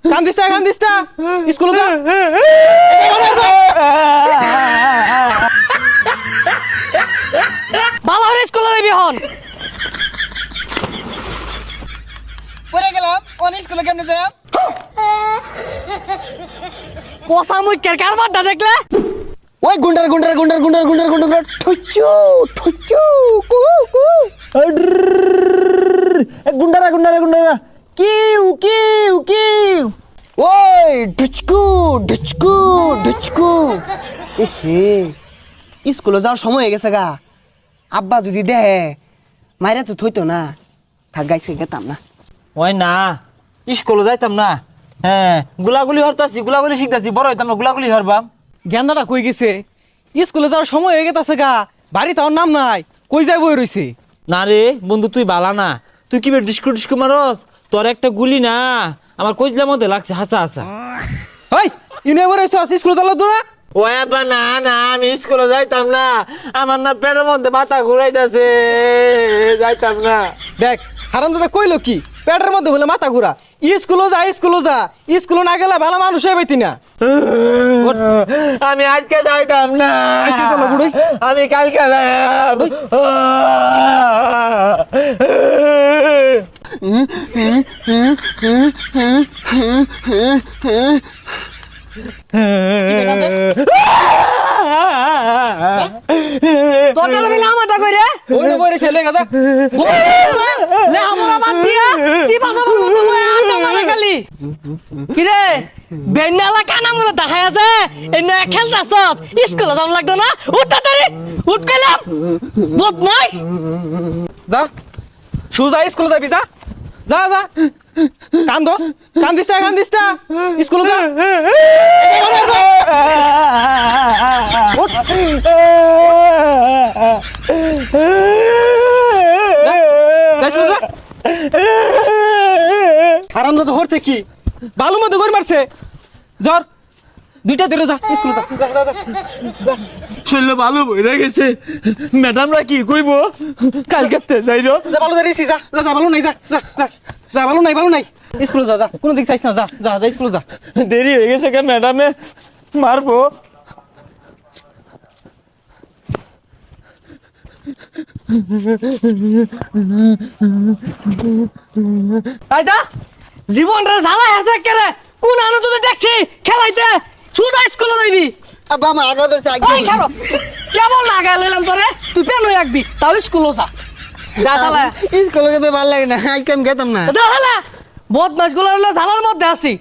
কান্দিস না স্কুলে যা ভালো করে স্কুলে যাবি হন পড়ে গেলাম অন স্কুলে কেমনে যাই পোষা মুখের কারবারটা দেখলে ওই গুন্ডার ঠুচু কু কু গুন্ডারা কিউ ওই ঢুচকু এহে স্কুলে যাওয়ার সময় হয়ে গেছে গা আব্বা যদি দেহে মাইরা তো থইতো না থাক গাইছে গেতাম না ওই না স্কুলে যাইতাম না হ্যাঁ গুলাগুলি গুলাগুলি শিখতাছি বড় হইতাম না গুলাগুলি হরবাম গেন্দাটা কই গেছে স্কুলে যাওয়ার সময় হয়ে গেছে গা বাড়ি তার নাম নাই কই যাই বই রইছে না রে বন্ধু তুই বালা না তুই কি ডিস্কু মারস তোর একটা গুলি না আমার কইজলার মধ্যে লাগছে হাসা ওই ইনে বই রইছ স্কুলে যালো তো না ও আব্বা না আমি স্কুলে যাইতাম না আমার না পেটের মধ্যে মাথা ঘুরাইতাছে যাইতাম না দেখ হারামজাদা কইলো কি পেটের মধ্যে বলে মাথা ঘুরা স্কুলে যা স্কুলে না গেলে ভালো মানুষ হয়ে পাইতি না আমি আজকে যাইতাম না আজকে চলো বুড়ি আমি কালকে যাইব তোর মিলে আমারটা কইরে ওই না বই রইছে লেগা যা লে আমরা বাদ দিয়া চিপাসাবার মতো বই আটা মারা খালি কিরে বেন্নালা কানা মনে দেখায় আছে এই নয়া খেলতাছ স্কুলে যাম লাগতো না উঠ তাড়াতাড়ি উঠ কইলাম বদমাশ যা সুজা স্কুলে যাবি যা কান্দিস না স্কুলে যা আরামদাদ হরছে কি বালু মধ্যে গড়ি মারছে জ্বর দুইটা ধরে যা স্কুলে যা শরীরে ভালো বইরা গেছে ম্যাডামরা কি কইবো কালকে যাইর যা ভালো দাঁড়িয়েছি যা ভালো নাই যা ভালো নাই স্কুলে যা কোনো দিক চাইছ না যা স্কুলে যা দেরি হয়ে গেছে কে ম্যাডামে মারবো আই যা জীবনটা জ্বালা আছে কেরে কোন আনো যদি দেখছি খেলাইতে সুজা স্কুলে যাইবি আব্বা আমার আগা ধরছে ওই খেলো কেমন লাগা লইলাম তোরে তুই পেন হয়ে রাখবি তাও স্কুলে যা শালা স্কুলে যেতে ভালো লাগে না আজকে আমি গেতাম না যা শালা বদমাশ গুলো জ্বালার মধ্যে আছি